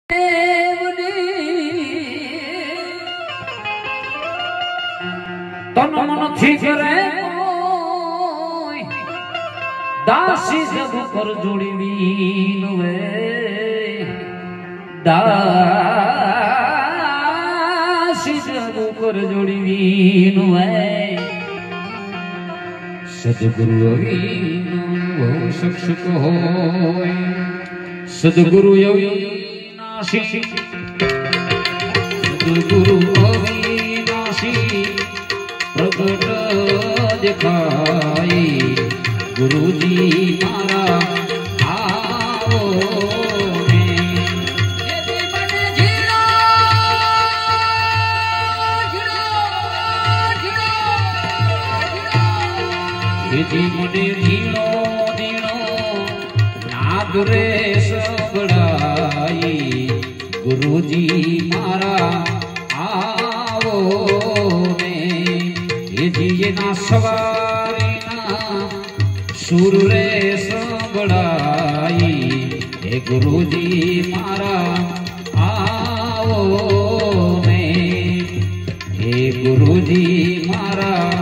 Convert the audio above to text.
તન મન થી કરે દાસી જગ પર જોડી વે દાસી જગ પર જોડી વે સદગુરુ અવિનો શક્ષક હોય સદગુરુ અવિનાશી સદગુરુ અવિનાશી प्रकट दिखाई गुरुजी मारा आओ મને ધીણો ધીણો નાદ રે સબડાઈ ગુરુજી મારા આવો ના સવારીના સુર રે સંભળાઈ હે ગુરુજી મારા આવો ને હે ગુરુજી મારા